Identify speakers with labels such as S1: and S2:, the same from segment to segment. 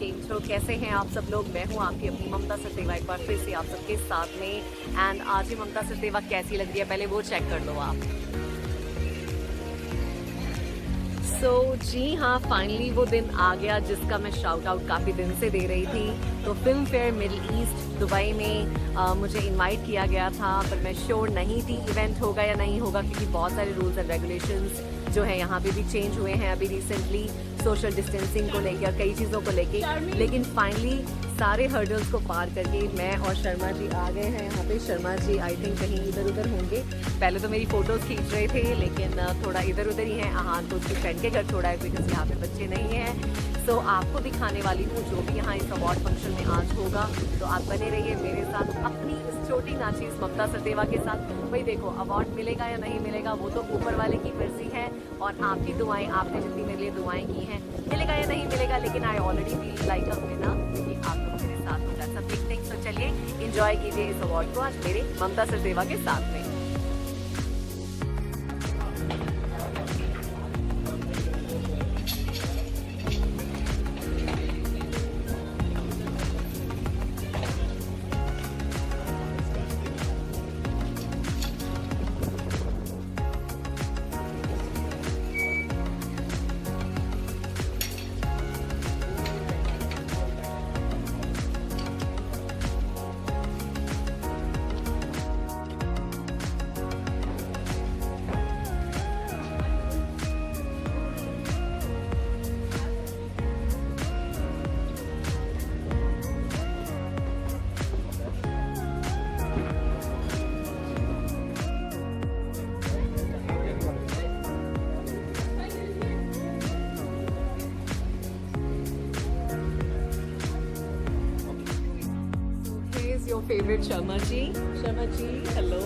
S1: Intro. कैसे हैं आप सब लोग? मैं हूं आपकी अपनी ममता सचदेवा, एक बार फिर से आप सबके साथ में। एंड आज ही ममता सचदेवा कैसी लग रही है पहले वो चेक कर लो आप। जी हाँ, फाइनली वो दिन आ गया जिसका मैं शाउट आउट काफ़ी दिन से दे रही थी। तो film fair middle east Dubai में मुझे इनवाइट किया गया था, पर मैं श्योर नहीं थी इवेंट होगा या नहीं होगा, क्योंकि बहुत सारे रूल्स एंड रेगुलेशंस जो है यहाँ पे भी चेंज हुए हैं अभी रिसेंटली, सोशल डिस्टेंसिंग को लेकर, कई चीज़ों को लेके। लेकिन फाइनली सारे हर्डल्स को पार करके मैं और शर्मा जी आ गए हैं यहाँ पे। शर्मा जी आई थिंक कहीं इधर उधर होंगे। पहले तो मेरी फ़ोटोज़ खींच रहे थे, लेकिन थोड़ा इधर उधर ही हैं। हाँ, तो उसकी फ्रेंड के घर छोड़ा है बिकॉज यहाँ पे बच्चे नहीं हैं। सो आपको दिखाने वाली हूँ जो भी यहाँ इस अवार्ड फंक्शन में आज होगा। तो आप बने रहिए मेरे साथ अपनी इस छोटी नाचीज़ ममता सचदेवा के साथ। भाई देखो, अवार्ड मिलेगा या नहीं मिलेगा वो तो ऊपर वाले की मर्जी है, और आपकी दुआएं, आपने जितनी मेरे लिए दुआएं की हैं, मिलेगा या नहीं मिलेगा, लेकिन I already feel like a winner क्योंकि आप लोग मेरे साथ हो। That's a big thing. तो चलिए एंजॉय कीजिए इस अवार्ड को आज मेरे ममता सचदेवा के साथ में। Your favorite Sharma ji. Sharma ji, hello.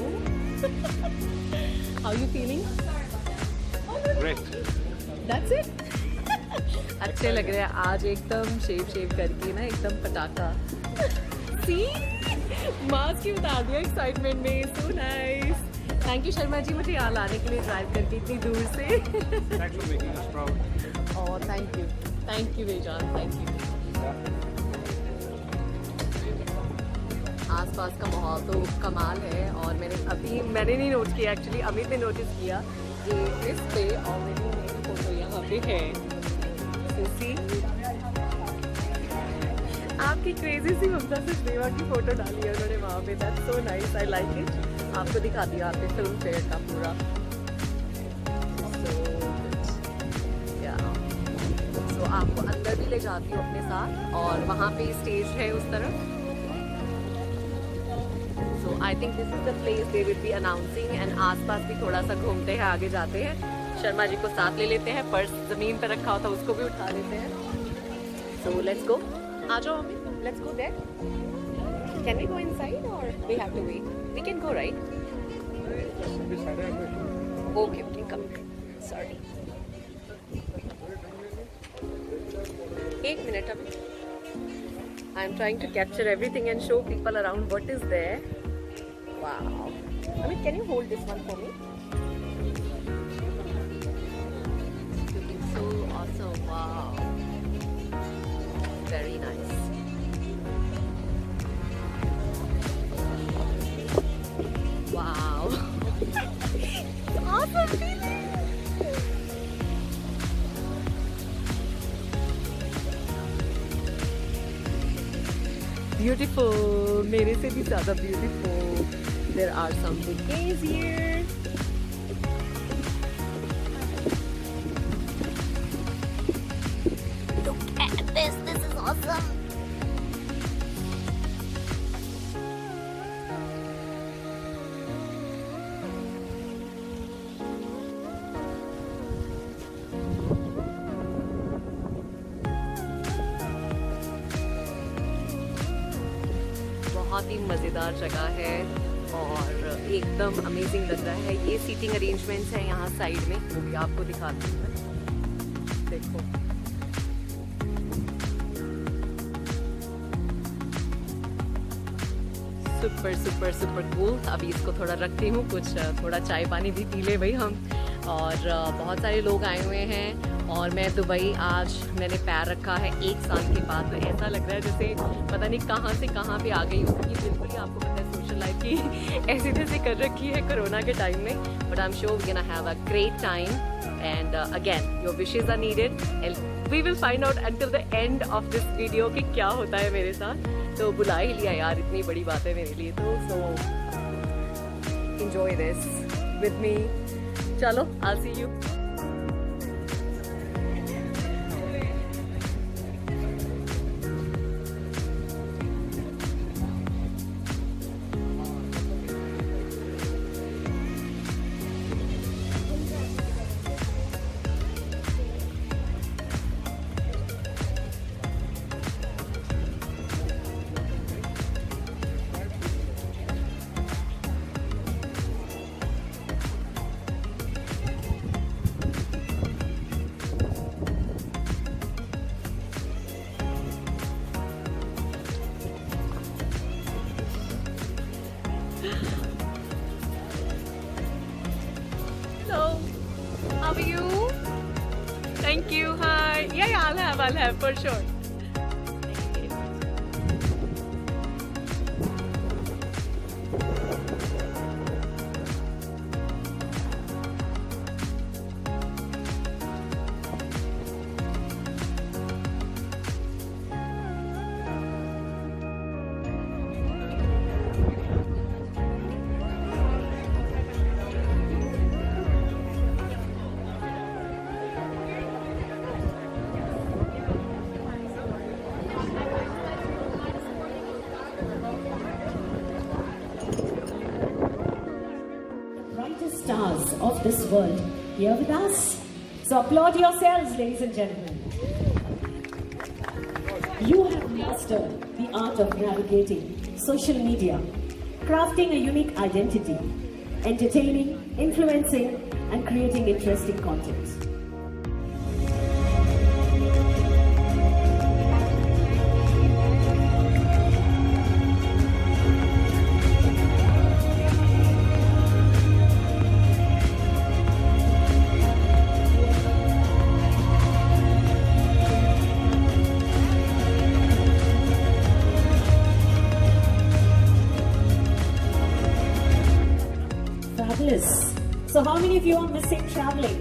S1: How are you feeling?
S2: Great.
S1: That's it. अच्छे लग रहे हैं आज, एकदम शेव करके ना, एकदम पटाखा। See? मास्क ही उतार दिया एक्साइटमेंट में। So nice. Thank you Sharma ji मुझे यहाँ लाने के लिए, ड्राइव करके इतनी दूर से।
S2: Thanks for making us proud.
S1: Oh, thank you बेजान, thank you. आसपास का माहौल तो कमाल है, और मैंने नहीं नोट किया, एक्चुअली अमित ने नोटिस किया कि इस पे ऑलरेडी मेरी फोटो यहाँ पे है। सी आपकी क्रेजी सी ममता सचदेवा की फोटो डाली है उन्होंने वहाँ पे। That's so nice, I like it. आपको दिखा दिया आपने फिल्म फेयर का पूरा। सो आपको अंदर भी ले जाती हूँ अपने साथ, और वहाँ पे स्टेज है उस तरफ। I think this is the place they will be announcing, and आसपास भी थोड़ा सा घूमते हैं, आगे जाते हैं। शर्मा जी को साथ ले लेते हैं, पर्स जमीन पर रखा होता उसको भी उठा लेते हैं। So let's go. आ जाओ Amit, let's go there. Can we go inside or we have to wait? We can go, right? Okay, come. Sorry. एक minute Amit. I'm trying to capture everything and show people around what is there. Wow. Amit, can you hold this one for me? Looking so awesome. Wow. Very nice. Wow. Awesome feeling. Beautiful. मेरे से भी ज़्यादा beautiful. There are some bouquets here. Look at this. This is awesome. बहुत ही मज़ेदार जगह है और एकदम अमेजिंग लग रहा है। ये सीटिंग अरेंजमेंट्स हैं यहाँ साइड में, वो भी आपको दिखाती हूँ मैं। देखो, सुपर सुपर सुपर कूल। अभी इसको थोड़ा रखती हूँ, कुछ थोड़ा चाय पानी भी पी ले भाई हम। और बहुत सारे लोग आए हुए हैं और मैं दुबई आज मैंने पैर रखा है 1 साल के बाद, तो ऐसा लग रहा है जैसे पता नहीं कहाँ से कहाँ पे आ गई हूँ, क्योंकि बिल्कुल ही आपको पता है सोशल लाइफ की ऐसी तैसी कर रखी है कोरोना के टाइम में। But I am sure we can have a great time and again your wishes are needed and we will find out until the end of this video कि क्या होता है मेरे साथ। तो बुला ही लिया यार, इतनी बड़ी बात है मेरे लिए, तो so enjoy this with me. चलो आई सी you. Hello, how are you? Thank you, hi. Yeah, I'll have for sure.
S3: Brightest stars of this world here with us. So applaud yourselves, ladies and gentlemen. You have mastered the art of navigating social media, crafting a unique identity, entertaining, influencing, and creating interesting content. Fabulous. So how many of you are missing traveling?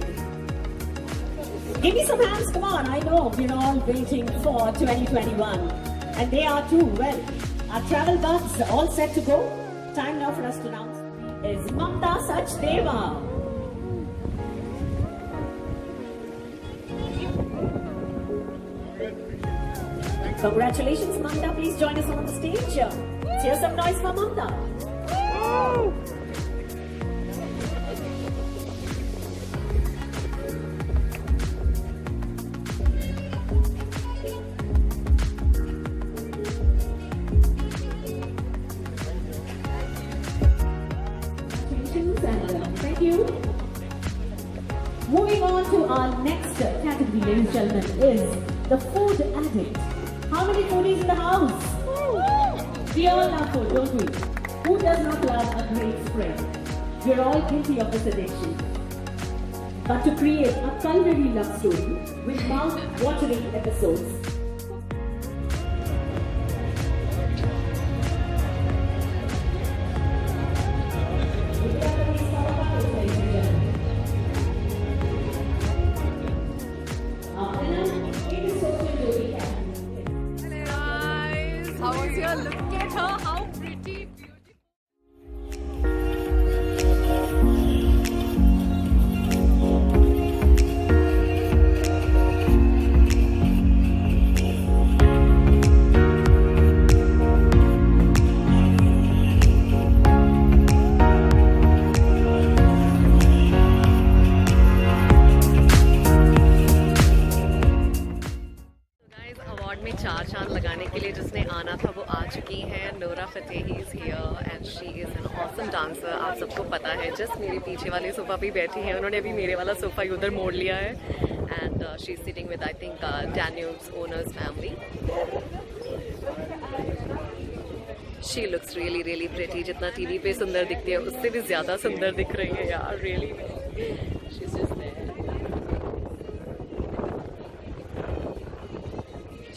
S3: Give me some hands, come on. I know we're all waiting for 2021. And they are too. Well, our travel bugs all set to go. Time now for us to announce is Mamta Sachdeva. Congratulations, Mamta. Please join us on the stage. Let's hear some noise for Mamta. And thank you. Moving on to our next category, ladies and gentlemen, is the food addict. How many foodies in the house? We all love food, don't we? Who does not love a great spread? We're all guilty of this addiction. But to create a culinary love story with mouth-watering episodes,
S1: How was your look at her? How pretty, beautiful. Award में 4 चांद लगाने के लिए जिसने आना था वो आ चुकी हैं। Nora Fatehi is here and she is an awesome dancer. आप सबको पता है, जस्ट मेरे पीछे वाले सोफ़ा पे बैठी हैं, उन्होंने अभी मेरे वाला सोफ़ा ही उधर मोड़ लिया है and she is sitting with I think Daniels owners family. She looks really really pretty. जितना टीवी पे सुंदर दिखती है उससे भी ज़्यादा सुंदर दिख रही है यार, really she is just there.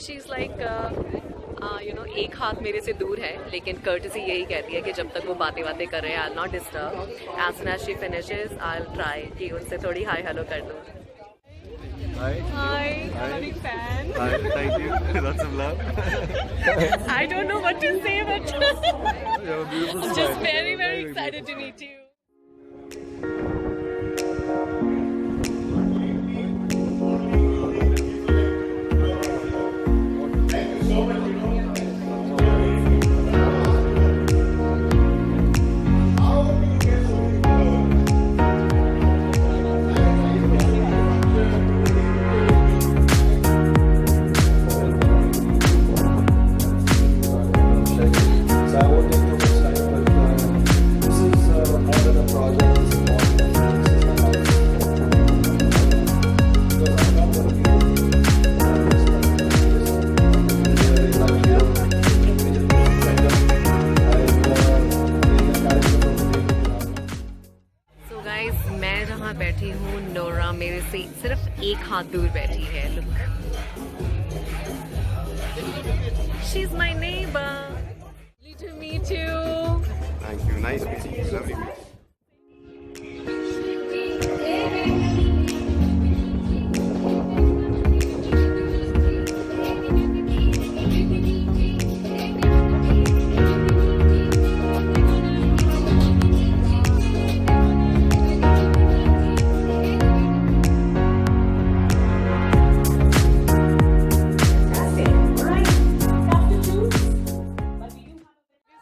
S1: She is like एक हाथ मेरे से दूर है, लेकिन कर्टसी यही कहती है कि जब तक वो बातें कर रहे हैं I will not disturb. As soon as she finishes I will try कि उनसे थोड़ी हाय हेलो कर दूँ.
S2: Hi.
S1: Hi,
S2: Hi.
S1: I'm a big fan.
S2: Hi, thank you. Lots of love.
S1: I don't know what to say, but
S2: You have a beautiful smile.
S1: just very excited to meet you.
S4: So I won't take too much time, but this is more than a project. This is more than because I'm not going to
S1: So guys, मैं जहाँ बैठी हूँ Nora मेरे से सिर्फ एक हाथ दूर बैठी है. Look, she's my neighbor. Lovely to meet you.
S2: Thank you. Nice meeting you. Lovely meeting you.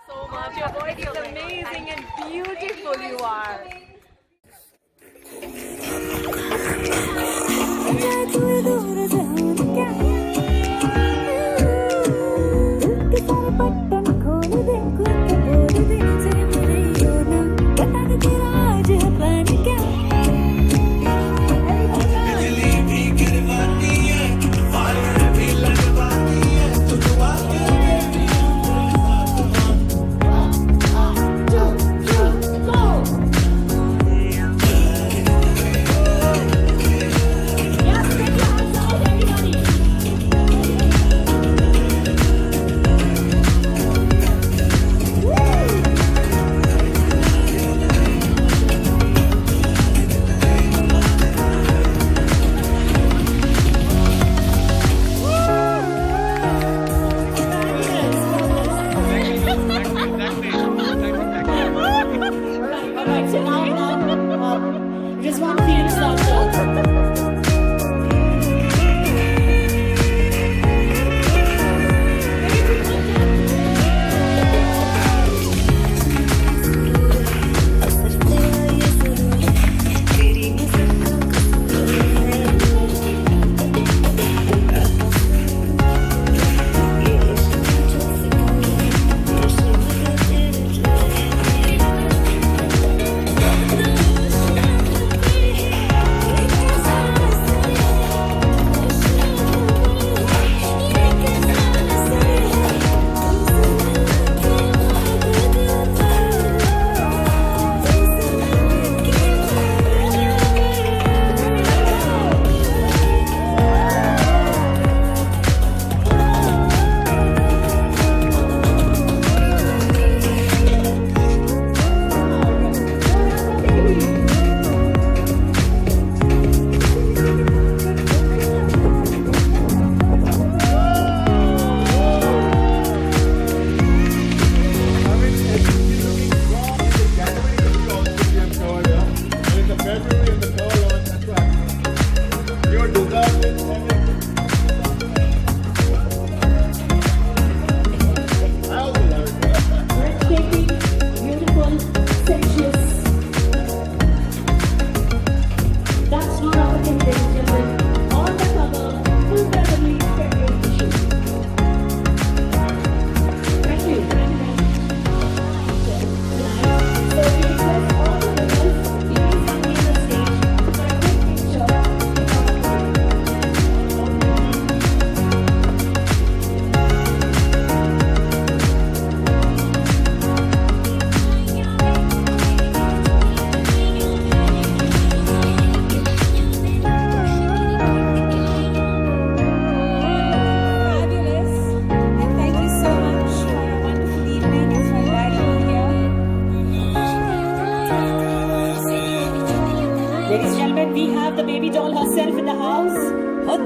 S1: So much. Your voice is amazing and beautiful.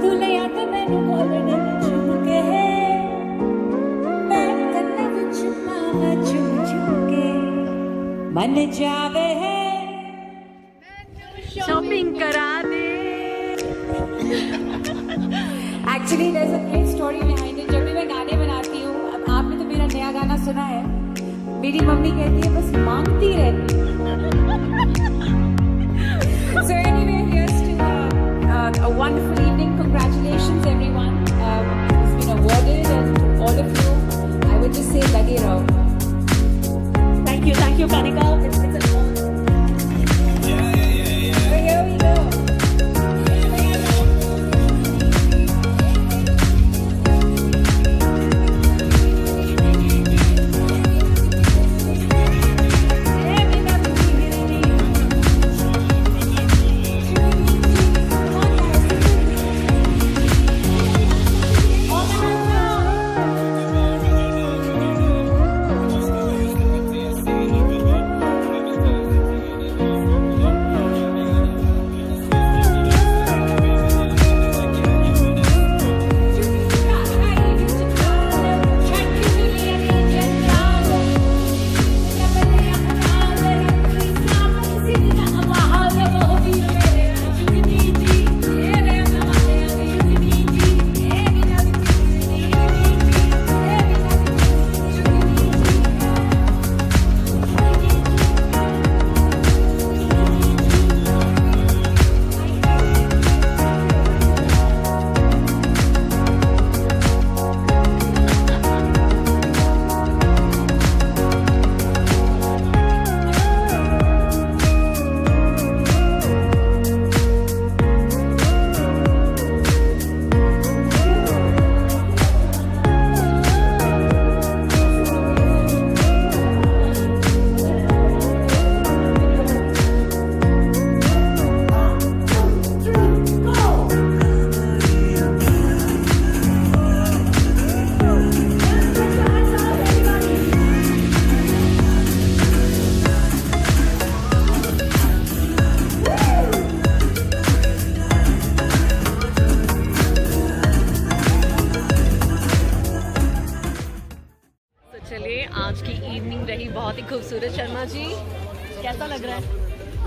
S5: तू ले आ ते मैनू कोले चुम के मैं कन्ने विच पावा चुम चुम के मन जावे है
S1: शॉपिंग करा दे।
S5: Actually there's a great story behind it. जब भी मैं गाने बनाती हूँ, अब आपने तो मेरा नया गाना सुना है, मेरी मम्मी कहती है बस मांगती रहती। So anyway, here's to a wonderful evening. Congratulations everyone who's been awarded, and to all of you, I would just say lage raho.
S3: Thank you, Kanika. It's an honor.
S5: So here we go.
S1: चलिए आज की evening रही बहुत ही खूबसूरत। शर्मा जी कैसा लग रहा है?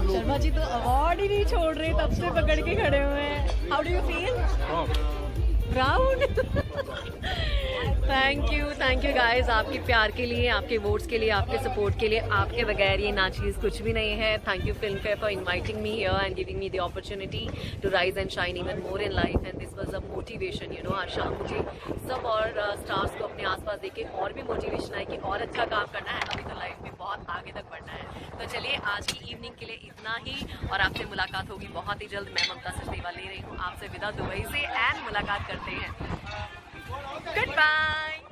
S1: शर्मा जी तो अवार्ड ही नहीं छोड़ रहे, तब से पकड़ के खड़े हुए हैं। How do you feel? Proud. Thank you guys, आपके प्यार के लिए, आपके वोट्स के लिए, आपके सपोर्ट के लिए। आपके बगैर ये ना चीज़ कुछ भी नहीं है। Thank you Filmfare for inviting me here and giving me the opportunity to rise and shine even more in life, and this was a motivation. You know, आज शाम मुझे सब और स्टार्स को अपने आसपास देख के और भी मोटिवेशन है कि और अच्छा काम करना है, अभी तो लाइफ में बहुत आगे तक बढ़ना है। तो चलिए आज की इवनिंग के लिए इतना ही, और आपसे मुलाकात होगी बहुत ही जल्द। मैं ममता सचदेवा ले रही हूँ आपसे विदा दुबई से, एंड मुलाकात करते हैं। Good bye.